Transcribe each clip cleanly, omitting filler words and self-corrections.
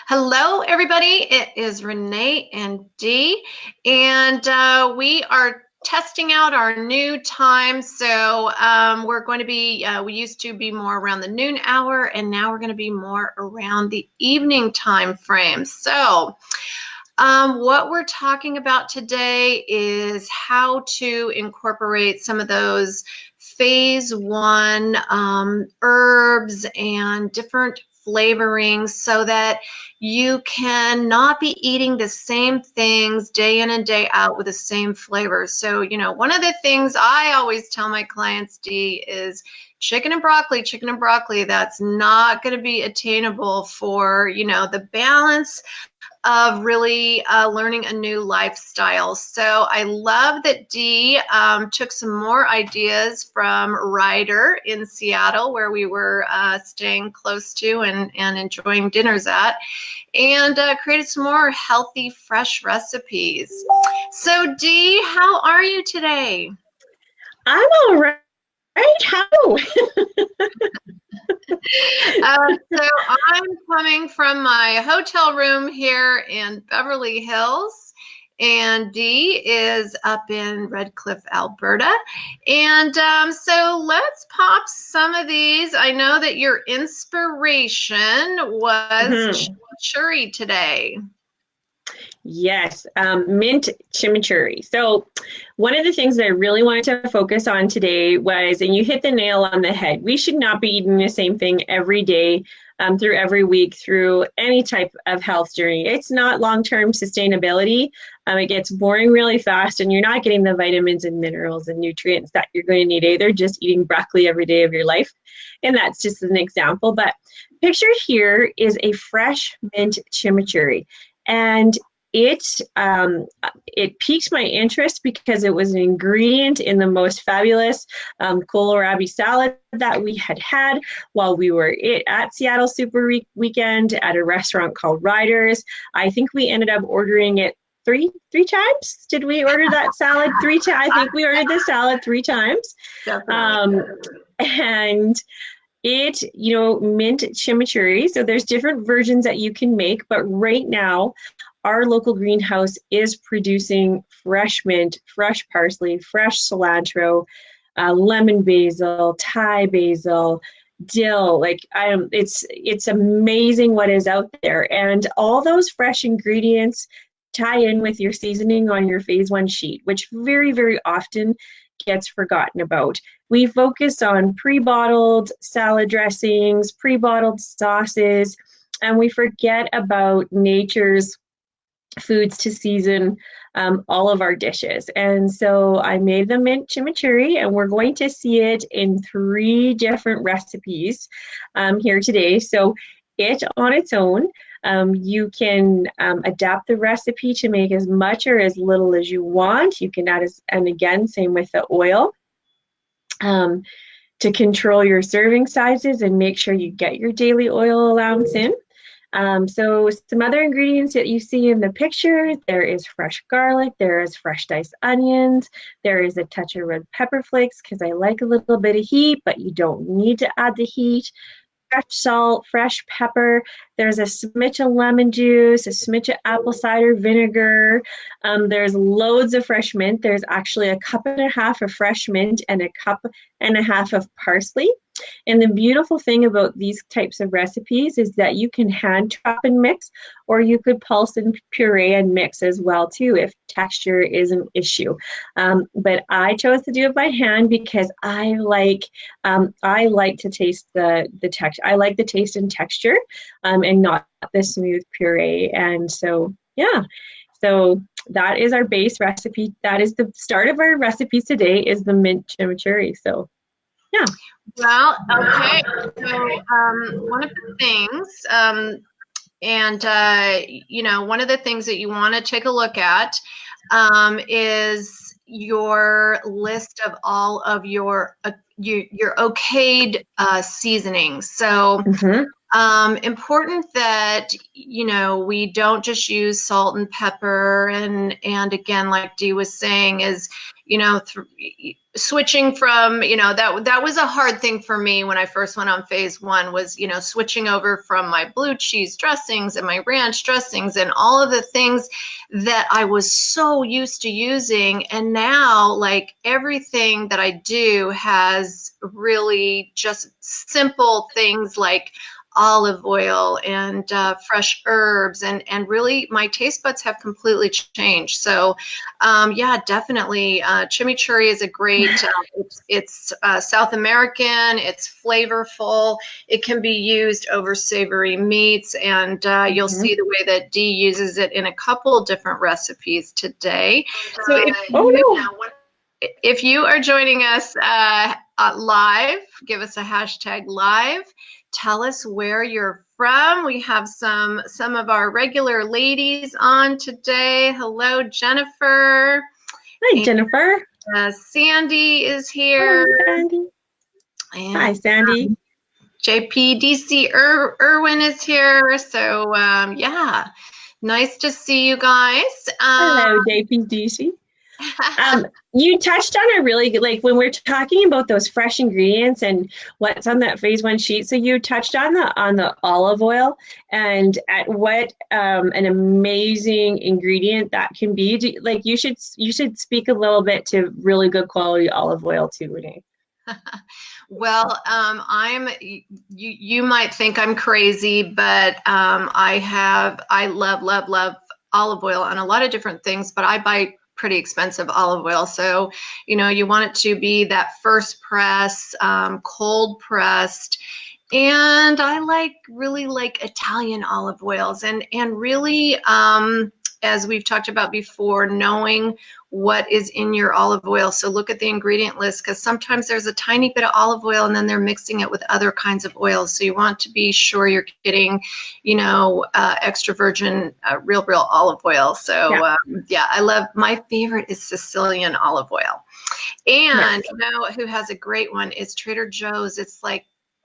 Hello, everybody. It is Renee and Dee, and we are testing out our new time. So we're going to be, we used to be more around the noon hour, and now we're going to be more around the evening time frame. So what we're talking about today is how to incorporate some of those phase one herbs and different flavorings so that you can not be eating the same things day in and day out with the same flavors. So, you know, one of the things I always tell my clients, Dee, is chicken and broccoli, that's not going to be attainable for, you know, the balance of really learning a new lifestyle. So I love that Dee took some more ideas from Ryder in Seattle, where we were staying close to and enjoying dinners at, and created some more healthy, fresh recipes. So Dee, how are you today? I'm all right. How? So I'm coming from my hotel room here in Beverly Hills, and Dee is up in Red Cliff, Alberta. And so let's pop some of these. I know that your inspiration was chimichurri today. Yes, mint chimichurri. So one of the things that I really wanted to focus on today was, and you hit the nail on the head, we should not be eating the same thing every day, through every week, through any type of health journey. It's not long-term sustainability. It gets boring really fast, and you're not getting the vitamins and minerals and nutrients that you're going to need either just eating broccoli every day of your life. And that's just an example. But picture here is a fresh mint chimichurri. And it piqued my interest because it was an ingredient in the most fabulous kohlrabi salad that we had while we were at Seattle Super Weekend at a restaurant called Ryder's. I think we ended up ordering it three times. Did we order that salad 3 times? I think we ordered the salad 3 times. And it, you know, mint chimichurri. So there's different versions that you can make, but right now our local greenhouse is producing fresh mint, fresh parsley, fresh cilantro, lemon basil, Thai basil, dill. Like it's amazing what is out there, and all those fresh ingredients tie in with your seasoning on your phase one sheet, which very, very often gets forgotten about. We focus on pre-bottled salad dressings, pre-bottled sauces, and we forget about nature's foods to season all of our dishes. And so I made the mint chimichurri, and we're going to see it in 3 different recipes here today. So it on its own, you can adapt the recipe to make as much or as little as you want. You can add, and again, same with the oil, to control your serving sizes and make sure you get your daily oil allowance in. So some other ingredients that you see in the picture, there is fresh garlic, there is fresh diced onions, there is a touch of red pepper flakes because I like a little bit of heat, but you don't need to add the heat. Fresh salt, fresh pepper, there's a smidge of lemon juice, a smidge of apple cider vinegar, there's loads of fresh mint. There's actually a 1.5 cups of fresh mint and a 1.5 cups of parsley. And the beautiful thing about these types of recipes is that you can hand chop and mix, or you could pulse and puree and mix as well too if texture is an issue. But I chose to do it by hand because I like to taste the texture. I like the taste and texture, and not the smooth puree. And so yeah. So that is our base recipe. That is the start of our recipes today, is the mint chimichurri. So yeah. Well, okay. So one of the things, you know, one of the things that you want to take a look at is your list of all of your okayed seasonings. So important that, you know, we don't just use salt and pepper, and again, like Dee was saying, is, you know, switching from, that was a hard thing for me when I first went on phase one, was, switching over from my blue cheese dressings and my ranch dressings and all of the things that I was so used to using. And now, like, everything that I do has really just simple things like olive oil and fresh herbs, and really my taste buds have completely changed. So yeah, definitely chimichurri is a great, it's South American, it's flavorful, it can be used over savory meats, and you'll see the way that Dee uses it in a couple different recipes today. So if you are joining us live, give us a hashtag live. Tell us where you're from. We have some of our regular ladies on today. Hello, Jennifer. Hi, Jennifer. Sandy is here. Hi, Sandy. Hi, Sandy. JPDC Irwin is here. So yeah, nice to see you guys. Hello, JPDC. You touched on a really good, like when we're talking about those fresh ingredients and what's on that phase one sheet. So you touched on the olive oil, and at what an amazing ingredient that can be. Like you should speak a little bit to really good quality olive oil too, Renee. Well, you might think I'm crazy, but I love olive oil on a lot of different things, but I buy pretty expensive olive oil. So, you want it to be that first press, cold pressed. And I really like Italian olive oils, and really, as we've talked about before, knowing what is in your olive oil. So look at the ingredient list, because sometimes there's a tiny bit of olive oil and then they're mixing it with other kinds of oils. So you want to be sure you're getting, extra virgin, real olive oil. So yeah, my favorite is Sicilian olive oil. And who has a great one is Trader Joe's. It's like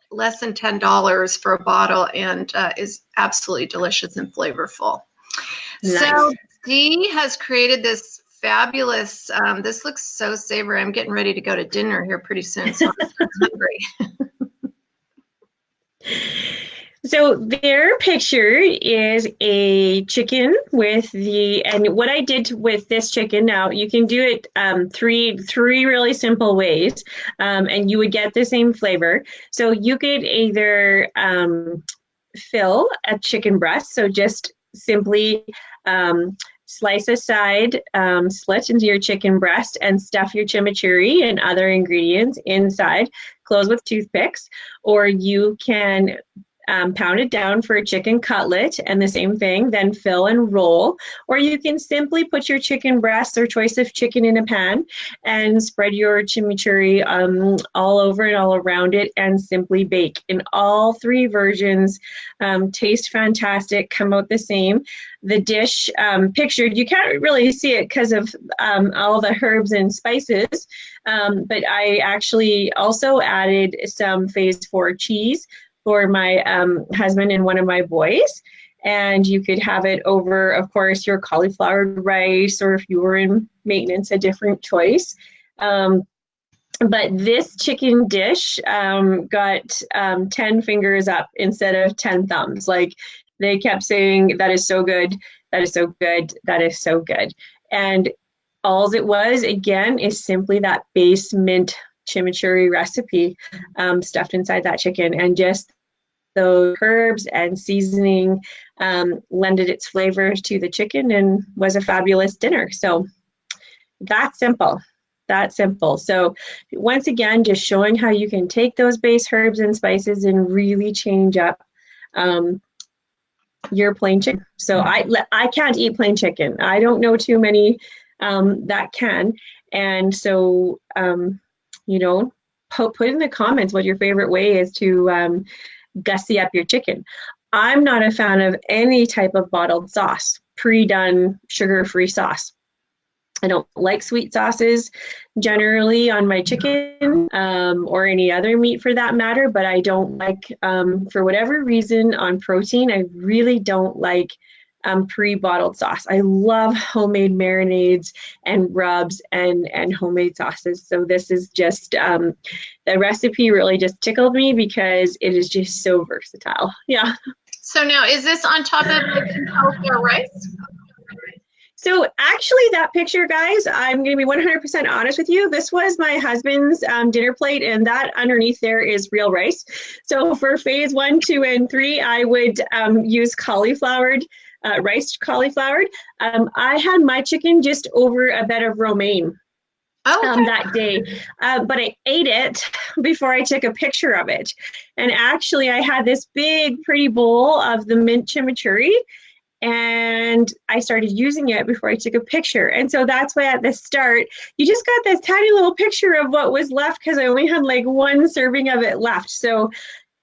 less than $10 for a bottle, and is absolutely delicious and flavorful. Nice. So Dee has created this fabulous, this looks so savory. I'm getting ready to go to dinner here pretty soon, so I'm hungry. So their picture is a chicken and what I did with this chicken, now you can do it three really simple ways, and you would get the same flavor. So you could either fill a chicken breast, so just simply slice aside, slit into your chicken breast and stuff your chimichurri and other ingredients inside, close with toothpicks, or you can pound it down for a chicken cutlet and the same thing, then fill and roll. Or you can simply put your chicken breast or choice of chicken in a pan and spread your chimichurri all over and all around it and simply bake. In all three versions, taste fantastic, come out the same. The dish pictured, you can't really see it because of all the herbs and spices, but I actually also added some phase 4 cheese for my husband and one of my boys. And you could have it over, of course, your cauliflower rice, or if you were in maintenance, a different choice. But this chicken dish got 10 fingers up instead of 10 thumbs. Like, they kept saying, that is so good, that is so good, that is so good. And all it was, again, is simply that base mint chimichurri recipe stuffed inside that chicken, and just those herbs and seasoning lended its flavor to the chicken and was a fabulous dinner. So that's simple. So once again, just showing how you can take those base herbs and spices and really change up your plain chicken. So I can't eat plain chicken. I don't know too many that can. And so, put in the comments what your favorite way is to gussy up your chicken. I'm not a fan of any type of bottled sauce, pre-done sugar-free sauce. I don't like sweet sauces generally on my chicken or any other meat for that matter, but I don't like, for whatever reason, on protein, I really don't like pre-bottled sauce. I love homemade marinades and rubs and homemade sauces. So this is just, the recipe really just tickled me because it is just so versatile. Yeah. So now, is this on top of the rice? So actually that picture, guys, I'm going to be 100% honest with you. This was my husband's dinner plate, and that underneath there is real rice. So for phase 1, 2, and 3, I would use cauliflowered, rice cauliflowered. I had my chicken just over a bed of romaine. Okay. That day, but I ate it before I took a picture of it. And actually I had this big pretty bowl of the mint chimichurri, and I started using it before I took a picture. And so that's why at the start, you just got this tiny little picture of what was left because I only had like one serving of it left. So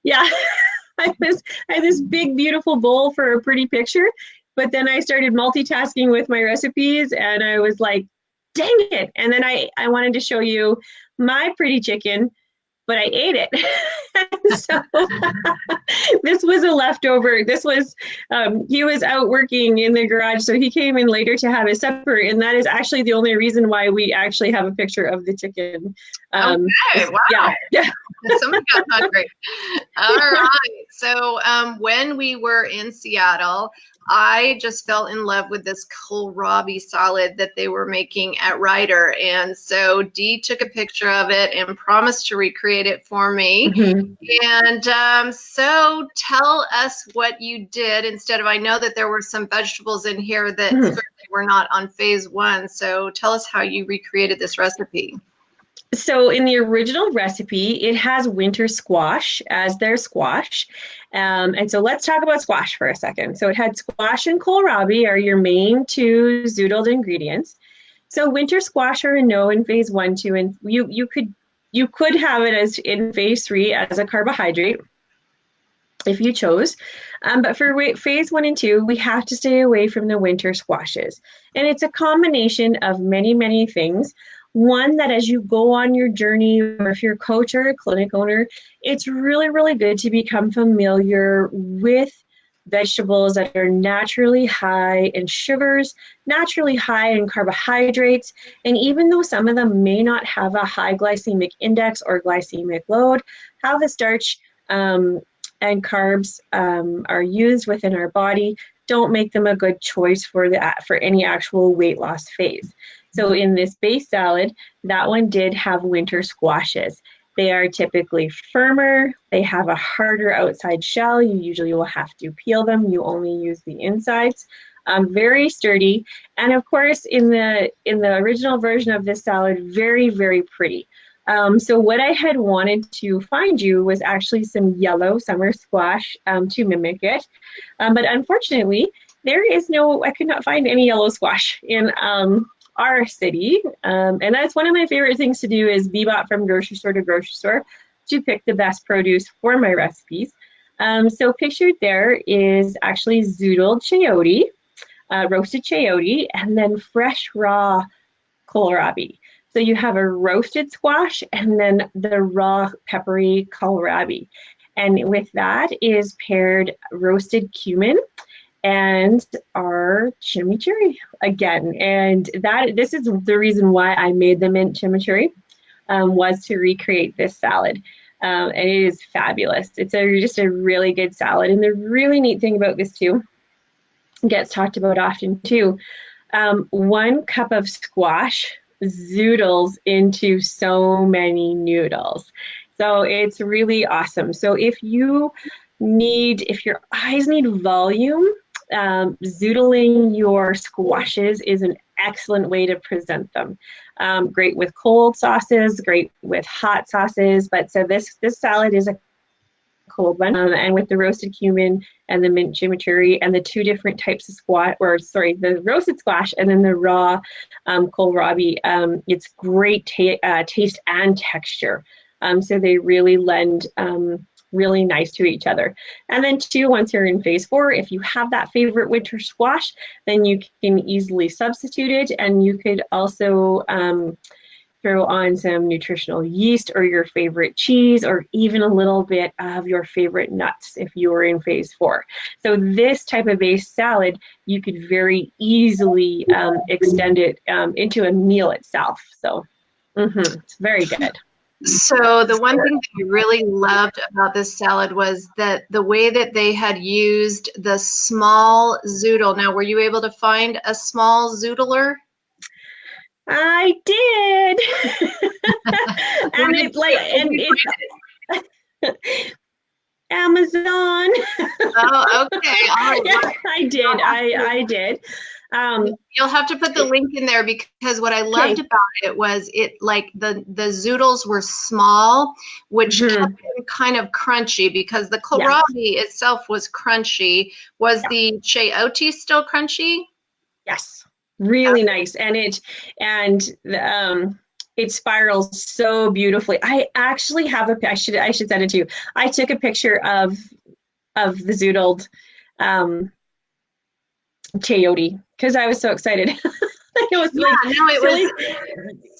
yeah, I had this big, beautiful bowl for a pretty picture. But then I started multitasking with my recipes, and I was like, dang it. And then I wanted to show you my pretty chicken, but I ate it. So this was a leftover. This was, he was out working in the garage, so he came in later to have his supper, and that is actually the only reason why we actually have a picture of the chicken. Okay, wow. Yeah. Somebody got hungry. All right. So when we were in Seattle, I just fell in love with this kohlrabi salad that they were making at Ryder. And so Dee took a picture of it and promised to recreate it for me. Mm-hmm. And so tell us what you did instead of, I know that there were some vegetables in here that certainly were not on phase 1. So tell us how you recreated this recipe. So in the original recipe, it has winter squash as their squash. And so let's talk about squash for a second. So it had squash and kohlrabi are your main 2 zoodled ingredients. So winter squash are a no in phase 1, 2, and you could have it as in phase 3 as a carbohydrate if you chose. But for phase 1 and 2, we have to stay away from the winter squashes. And it's a combination of many, many things. One, that as you go on your journey, or if you're a coach or a clinic owner, it's really, really good to become familiar with vegetables that are naturally high in sugars, naturally high in carbohydrates, and even though some of them may not have a high glycemic index or glycemic load, how the starch and carbs are used within our body don't make them a good choice for any actual weight loss phase. So in this base salad, that one did have winter squashes. They are typically firmer. They have a harder outside shell. You usually will have to peel them. You only use the insides. Very sturdy. And of course, in the original version of this salad, very, very pretty. So what I had wanted to find you was actually some yellow summer squash to mimic it. But unfortunately, I could not find any yellow squash in our city. And that's one of my favorite things to do is bebop from grocery store to grocery store to pick the best produce for my recipes. So pictured there is actually zoodled chayote, roasted chayote, and then fresh raw kohlrabi. So you have a roasted squash and then the raw peppery kohlrabi. And with that is paired roasted cumin and our chimichurri again. And this is the reason why I made the mint chimichurri, was to recreate this salad. And it is fabulous. It's just a really good salad. And the really neat thing about this too, gets talked about often too, 1 cup of squash zoodles into so many noodles. So it's really awesome. So if your eyes need volume, zoodling your squashes is an excellent way to present them. Great with cold sauces, great with hot sauces. But so this salad is a cold one, and with the roasted cumin and the mint chimichurri and the 2 different types of the roasted squash and then the raw kohlrabi, it's great taste and texture. So they really lend really nice to each other. And then 2, once you're in phase 4, if you have that favorite winter squash, then you can easily substitute it. And you could also throw on some nutritional yeast or your favorite cheese, or even a little bit of your favorite nuts if you are in phase 4. So this type of base salad, you could very easily extend it into a meal itself. So it's very good. So the one thing that I really loved about this salad was that the way that they had used the small zoodle. Now, were you able to find a small zoodler? I did. And it's Amazon. Oh, okay. All right. Yeah, I did. I did. You'll have to put the link in there, because what I loved about it was like the zoodles were small, which kept them kind of crunchy, because the kohlrabi itself was crunchy. Was the chayote still crunchy? Yes, really nice, and it spirals so beautifully. I actually have I should send it to you. I took a picture of the zoodled chayote because I was so excited. It was was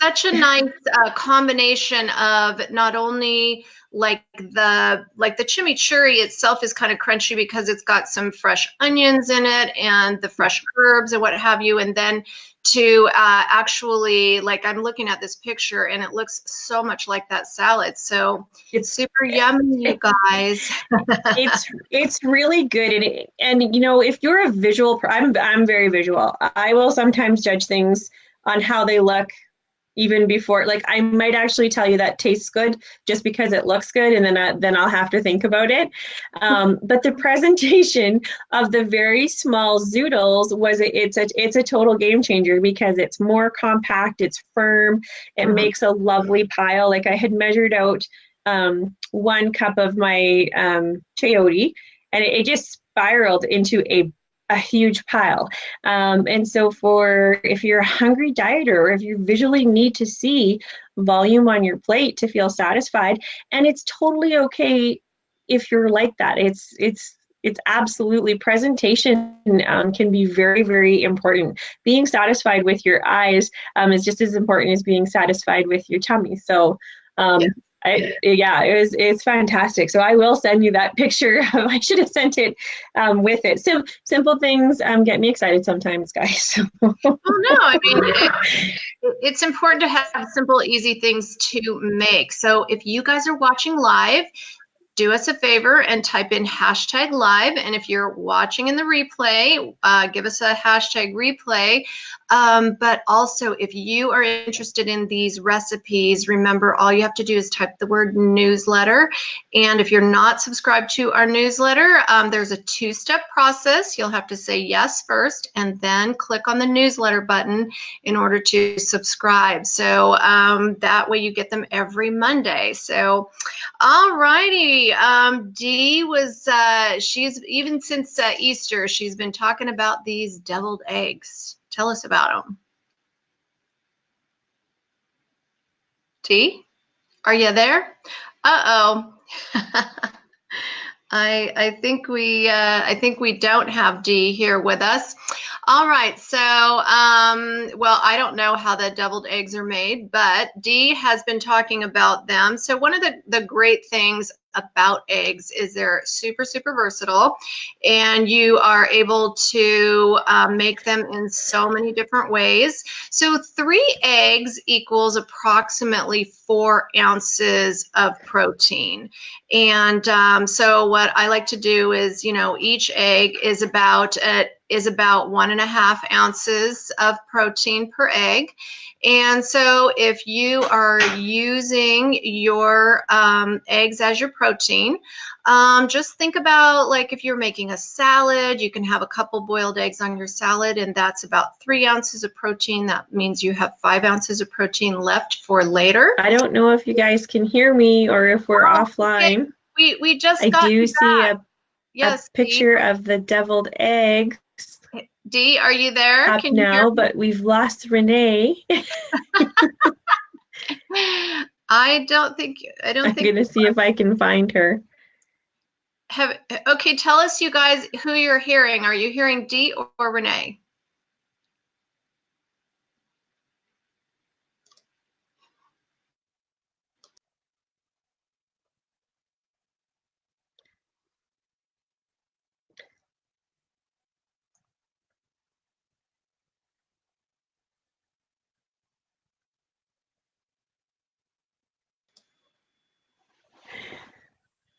such a nice combination of not only like the chimichurri itself is kind of crunchy because it's got some fresh onions in it and the fresh herbs and what have you, and then to actually, like, I'm looking at this picture and it looks so much like that salad. So it's super yummy, you guys. It's really good, and you know, if you're a visual, I'm very visual. I will sometimes judge things on how they look even before, like I might actually tell you that tastes good just because it looks good, and then I'll have to think about it. But the presentation of the very small zoodles it's a total game changer, because it's more compact, it's firm, it makes a lovely pile. Like I had measured out 1 cup of my chayote, and it just spiraled into a huge pile. And so if you're a hungry dieter, or if you visually need to see volume on your plate to feel satisfied, and it's totally okay if you're like that. It's absolutely, presentation can be very, very important. Being satisfied with your eyes is just as important as being satisfied with your tummy. So it's fantastic. So I will send you that picture. I should have sent it with it. Simple things get me excited sometimes, guys. Well, no, I mean, it's important to have simple, easy things to make. So if you guys are watching live, do us a favor and type in #live. And if you're watching in the replay, give us a #replay. But also, if you are interested in these recipes, remember, all you have to do is type the word newsletter. And if you're not subscribed to our newsletter, there's a 2-step process. You'll have to say yes first, and then click on the newsletter button in order to subscribe. So that way you get them every Monday. So, all righty. Dee was, she's, even since Easter, she's been talking about these deviled eggs. Tell us about them. Dee, are you there? Uh-oh. I think we don't have Dee here with us. All right, so well, I don't know how the deviled eggs are made, but Dee has been talking about them. So one of the great things about eggs is they're super, super versatile, and you are able to make them in so many different ways. So 3 eggs equals approximately 4 ounces of protein. And so what I like to do is, you know, each egg is about 1.5 ounces of protein per egg. And so if you are using your eggs as your protein, just think about, like, if you're making a salad, you can have a couple boiled eggs on your salad, and that's about 3 ounces of protein. That means you have 5 ounces of protein left for later. I don't know if you guys can hear me or if we're offline. We just I do see a picture Dee. of the deviled egg. Dee, are you there? Up Can you now, hear me? but we've lost Renee. I don't think. I'm gonna see if I can find her. Okay, tell us, you guys, who you're hearing. Are you hearing Dee or Renee?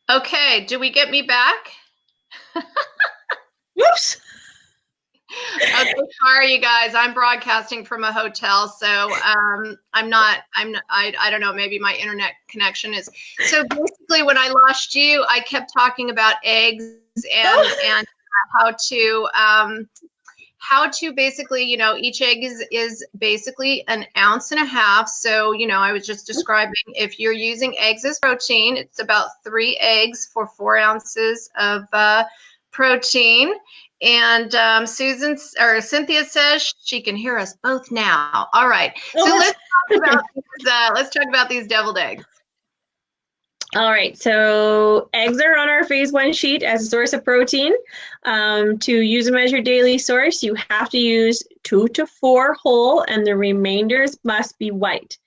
Okay, do we get me back? Whoops. Okay, sorry, you guys. I'm broadcasting from a hotel, so I don't know, maybe my internet connection is. So basically, when I lost you, I kept talking about eggs and how to basically, each egg is basically an ounce and a half. So, I was just describing, if you're using eggs as protein, it's about 3 eggs for 4 ounces of protein. And Cynthia says she can hear us both now. All right. So let's talk about these deviled eggs. All right, so eggs are on our phase 1 sheet as a source of protein. To use them as your daily source, you have to use 2 to 4 whole, and the remainders must be white.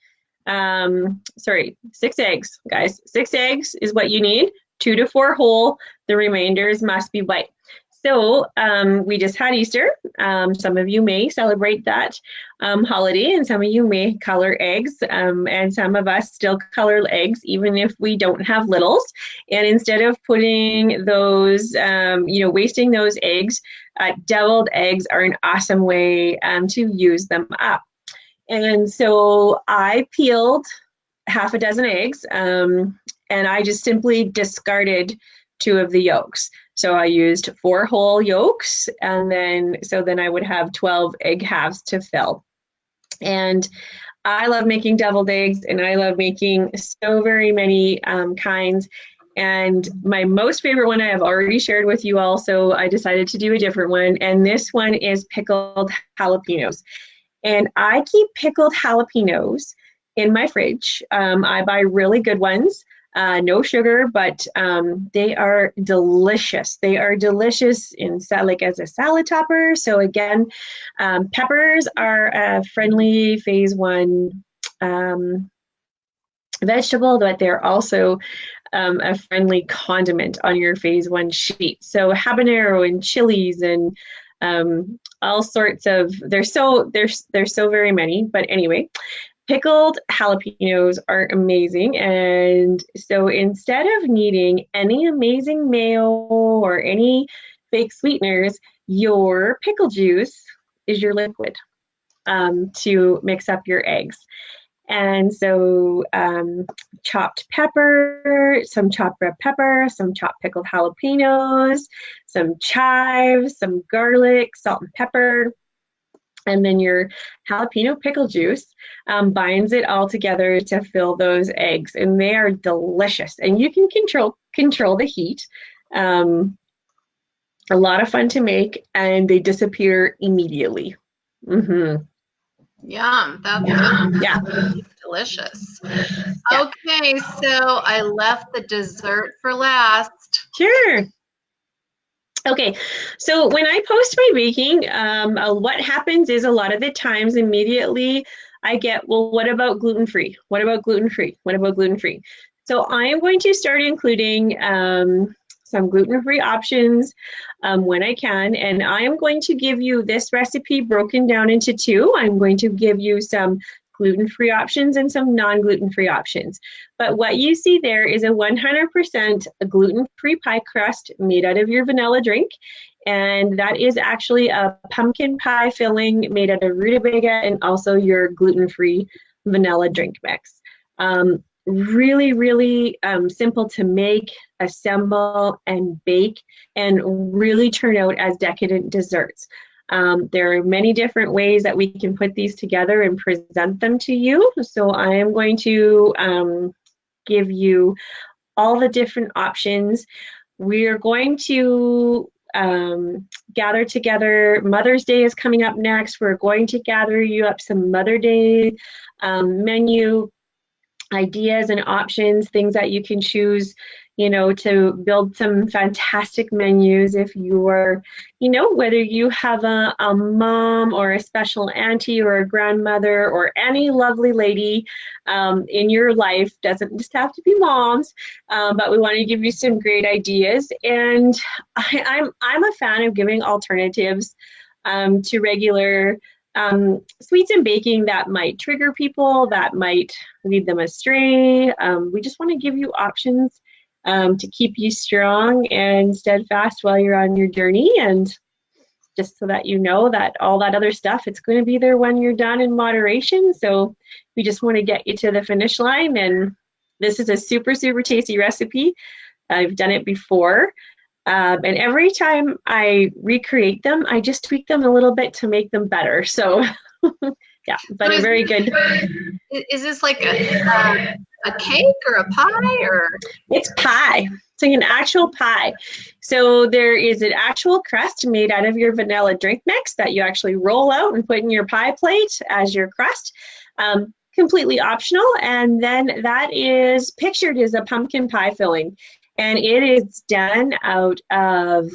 6 eggs, guys. 6 eggs is what you need. 2 to 4 whole, the remainders must be white. So we just had Easter. Some of you may celebrate that holiday, and some of you may color eggs, and some of us still color eggs even if we don't have littles. And instead of putting those, wasting those eggs, deviled eggs are an awesome way to use them up. And so I peeled half a dozen eggs, and I just simply discarded 2 of the yolks. So I used 4 whole yolks, and then I would have 12 egg halves to fill. And I love making deviled eggs, and I love making so very many kinds. And my most favorite one I have already shared with you all, so I decided to do a different one. And this one is pickled jalapenos. And I keep pickled jalapenos in my fridge. I buy really good ones. No sugar, but they are delicious. They are delicious as a salad topper. So again, peppers are a friendly phase 1 vegetable, but they're also a friendly condiment on your phase 1 sheet. So habanero and chilies and all sorts of, there's so very many, but anyway. Pickled jalapenos are amazing, and so instead of needing any amazing mayo or any fake sweeteners, your pickle juice is your liquid to mix up your eggs. And so chopped pepper, some chopped red pepper, some chopped pickled jalapenos, some chives, some garlic, salt and pepper, and then your jalapeno pickle juice binds it all together to fill those eggs, and they are delicious. And you can control the heat. A lot of fun to make, and they disappear immediately. Mm-hmm. Yum, that's yeah. delicious. Yeah. Okay, so I left the dessert for last. Sure. Okay, so when I post my baking, what happens is a lot of the times immediately I get, well, what about gluten-free? What about gluten-free? What about gluten-free? So I am going to start including some gluten-free options when I can, and I am going to give you this recipe broken down into 2. I'm going to give you some gluten-free options and some non-gluten-free options. But what you see there is a 100% gluten-free pie crust made out of your vanilla drink. And that is actually a pumpkin pie filling made out of rutabaga and also your gluten-free vanilla drink mix. Really, really simple to make, assemble, and bake, and really turn out as decadent desserts. There are many different ways that we can put these together and present them to you. So I am going to give you all the different options. We are going to gather together. Mother's Day is coming up next. We're going to gather you up some Mother's Day menu ideas and options, things that you can choose, to build some fantastic menus if you are, whether you have a mom or a special auntie or a grandmother or any lovely lady in your life. Doesn't just have to be moms, but we want to give you some great ideas. And I'm a fan of giving alternatives to regular sweets and baking that might trigger people, that might lead them astray. We just want to give you options to keep you strong and steadfast while you're on your journey. And just so that you know that all that other stuff, it's going to be there when you're done in moderation. So we just want to get you to the finish line. And this is a super, super tasty recipe. I've done it before. And every time I recreate them, I just tweak them a little bit to make them better. So yeah, but a very good. Is this like a cake or a pie or? It's pie. It's like an actual pie. So there is an actual crust made out of your vanilla drink mix that you actually roll out and put in your pie plate as your crust. Completely optional. And then that is pictured as a pumpkin pie filling. And it is done out of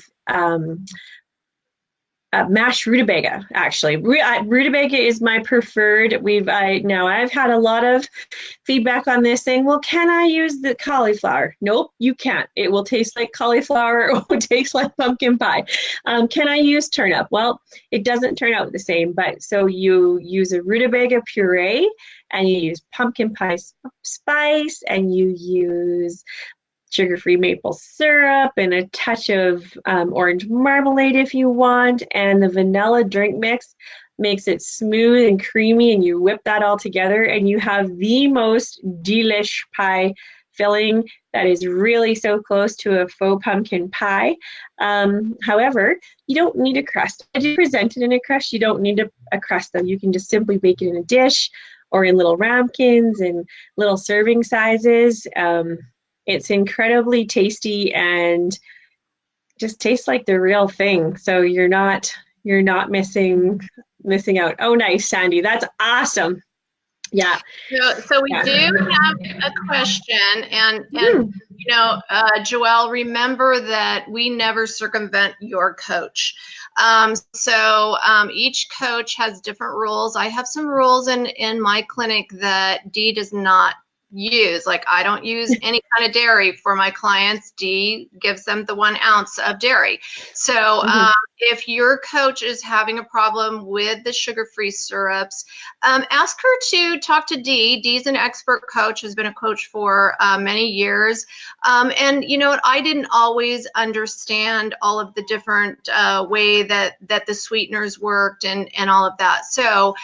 mashed rutabaga, actually. Rutabaga is my preferred. I've had a lot of feedback on this saying, well, can I use the cauliflower? Nope, you can't. It will taste like cauliflower or it will taste like pumpkin pie. Can I use turnip? Well, it doesn't turn out the same, but so you use a rutabaga puree and you use pumpkin pie spice and you use sugar-free maple syrup and a touch of orange marmalade if you want, and the vanilla drink mix makes it smooth and creamy, and you whip that all together and you have the most delish pie filling that is really so close to a faux pumpkin pie. However, you don't need a crust. If you present it in a crust, you don't need a crust though. You can just simply bake it in a dish or in little ramekins and little serving sizes. It's incredibly tasty and just tastes like the real thing. So you're not missing out. Oh, nice, Sandy. That's awesome. Yeah. So we do have a question, and you know, Joelle, remember that we never circumvent your coach. Each coach has different rules. I have some rules in my clinic that Dee does not use. Like, I don't use any kind of dairy for my clients. Dee gives them the 1 ounce of dairy. So if your coach is having a problem with the sugar-free syrups, ask her to talk to Dee. Dee's an expert coach, has been a coach for many years. And you know what, I didn't always understand all of the different way that the sweeteners worked and all of that. So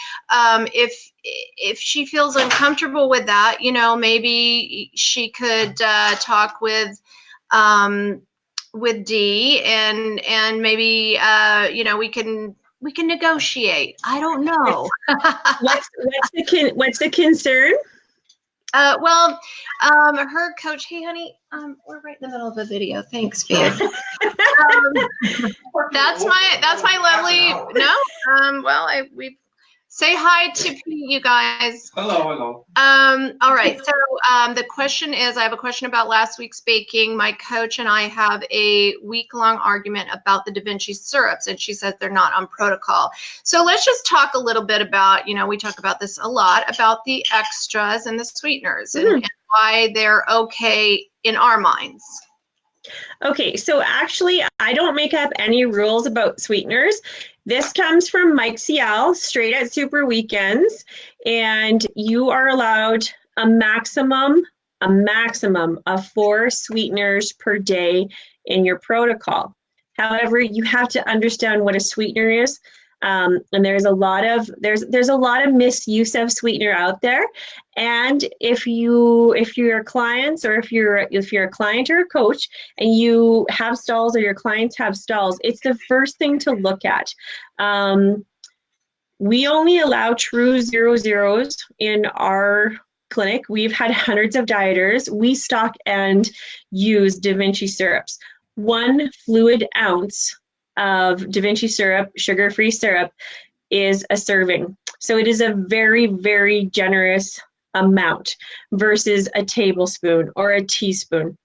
if she feels uncomfortable with that, you know, maybe she could talk with Dee, and maybe you know, we can negotiate. I don't know. What's the concern? Well, her coach. Hey, honey, we're right in the middle of a video. Thanks, babe. That's my lovely. No. Well, we. Say hi to Pete, you guys. Hello. All right. So the question is, I have a question about last week's baking. My coach and I have a week-long argument about the Da Vinci syrups, and she says they're not on protocol. So let's just talk a little bit about, you know, we talk about this a lot, about the extras and the sweeteners and why they're okay in our minds. Okay, so actually, I don't make up any rules about sweeteners. This comes from Mike Cial, straight at Super Weekends, and you are allowed a maximum of 4 sweeteners per day in your protocol. However, you have to understand what a sweetener is. And there's a lot of misuse of sweetener out there. And if you're clients, or if you're a client or a coach and you have stalls or your clients have stalls, it's the first thing to look at. We only allow true 0.0s in our clinic. We've had hundreds of dieters. We stock and use Da Vinci syrups. 1 fluid ounce of Da Vinci syrup, sugar-free syrup, is a serving. So it is a very, very generous amount versus a tablespoon or a teaspoon.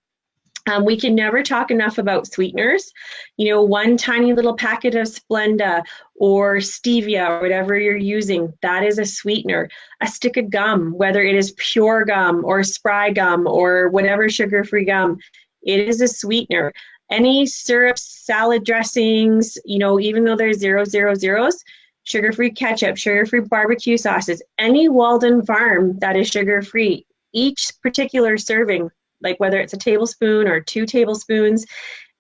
We can never talk enough about sweeteners. You know, 1 tiny little packet of Splenda or stevia or whatever you're using, that is a sweetener. A stick of gum, whether it is pure gum or spry gum or whatever sugar-free gum, it is a sweetener. Any syrups, salad dressings, you know, even though they're 0.0s, sugar-free ketchup, sugar-free barbecue sauces, any Walden Farm that is sugar-free, each particular serving like whether it's a tablespoon or 2 tablespoons,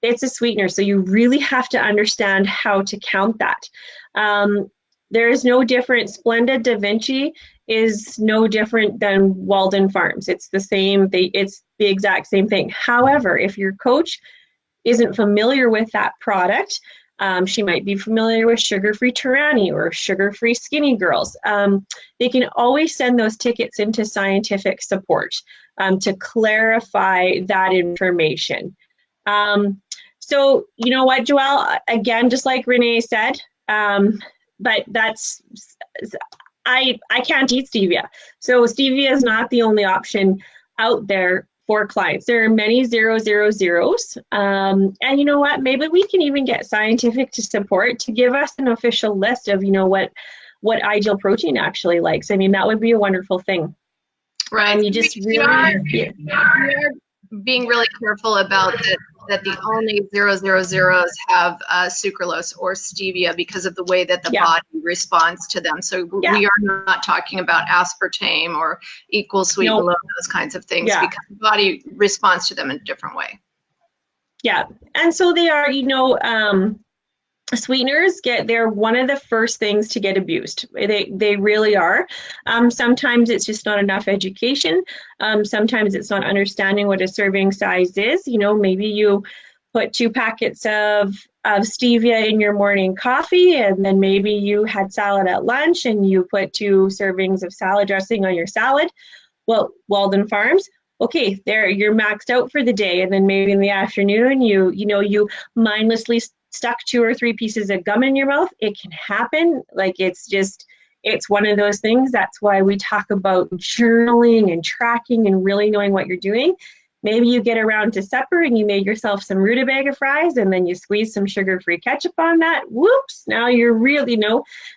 it's a sweetener. So you really have to understand how to count that. There is no different. Splenda Da Vinci is no different than Walden Farms. It's the same. It's the exact same thing. However, if your coach isn't familiar with that product, she might be familiar with sugar-free Tyranny or sugar-free Skinny Girls. They can always send those tickets into scientific support to clarify that information. So you know what, Joelle, again, just like Renee said, but that's, I can't eat stevia. So stevia is not the only option out there for clients. There are many 000s. And you know what, maybe we can even get scientific to support to give us an official list of, you know, what ideal protein actually likes. I mean, that would be a wonderful thing. Right. You just we are being really careful about that the only 000s have sucralose or stevia because of the way that the body responds to them. So we are not talking about aspartame or equal sweet and low, those kinds of things, because the body responds to them in a different way. Yeah. And so they are, you know, sweeteners they're one of the first things to get abused. They really are. Sometimes it's just not enough education. Sometimes it's not understanding what a serving size is. You know, maybe you put 2 packets of stevia in your morning coffee, and then maybe you had salad at lunch and you put 2 servings of salad dressing on your salad. Well, Walden Farms, okay, there, you're maxed out for the day, and then maybe in the afternoon you mindlessly stuck 2 or 3 pieces of gum in your mouth. It can happen. Like, it's one of those things. That's why we talk about journaling and tracking and really knowing what you're doing. Maybe you get around to supper and you made yourself some rutabaga fries, and then you squeeze some sugar-free ketchup on that. Whoops, now you're really,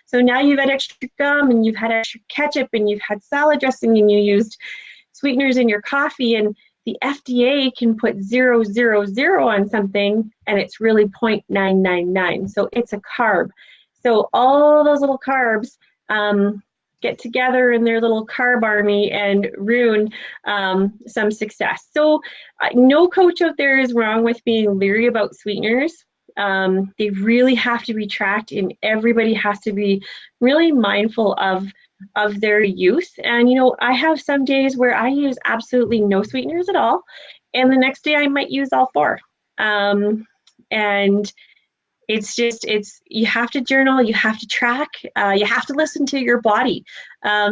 so now you've had extra gum and you've had extra ketchup and you've had salad dressing and you used sweeteners in your coffee, and the FDA can put 000 on something and it's really 0.999. So it's a carb. So all those little carbs get together in their little carb army and ruin some success. So no coach out there is wrong with being leery about sweeteners. They really have to be tracked, and everybody has to be really mindful of their use. And you know, I have some days where I use absolutely no sweeteners at all, and the next day I might use all 4. And you have to journal, you have to track, you have to listen to your body.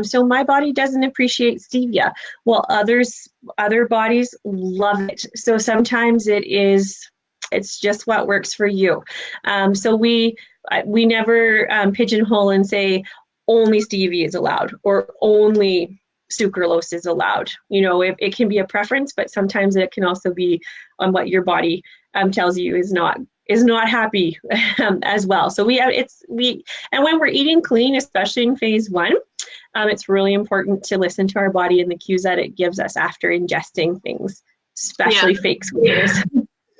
So my body doesn't appreciate stevia, while other bodies love it. So sometimes it's just what works for you. So we never pigeonhole and say only stevia is allowed or only sucralose is allowed. You know, it can be a preference, but sometimes it can also be on what your body tells you is not happy as well. So and when we're eating clean, especially in phase 1, it's really important to listen to our body and the cues that it gives us after ingesting things, especially fake sweeteners.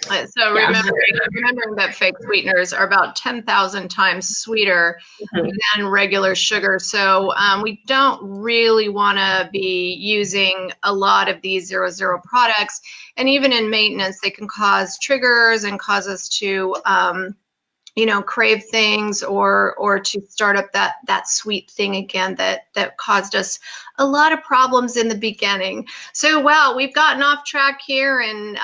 So remembering that fake sweeteners are about 10,000 times sweeter than regular sugar. So we don't really want to be using a lot of these 000 products. And even in maintenance, they can cause triggers and cause us to crave things or to start up that sweet thing again that caused us a lot of problems in the beginning. So, wow, we've gotten off track here and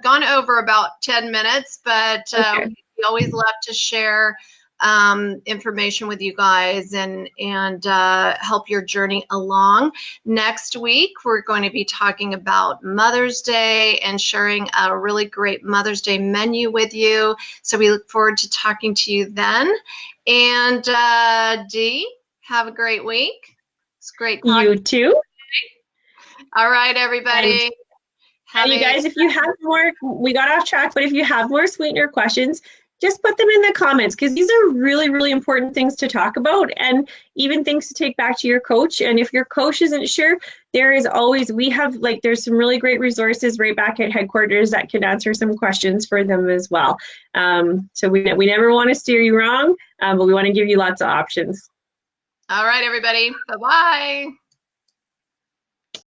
gone over about 10 minutes, but we always love to share information with you guys and help your journey along. Next week, we're going to be talking about Mother's Day and sharing a really great Mother's Day menu with you. So we look forward to talking to you then. And Dee, have a great week. It's great. You too. All right, everybody. And you guys, if you have more, we got off track, but if you have more sweetener questions, just put them in the comments, because these are really, really important things to talk about, and even things to take back to your coach. And if your coach isn't sure, there's some really great resources right back at headquarters that can answer some questions for them as well. So we never want to steer you wrong, but we want to give you lots of options. All right, everybody. Bye-bye.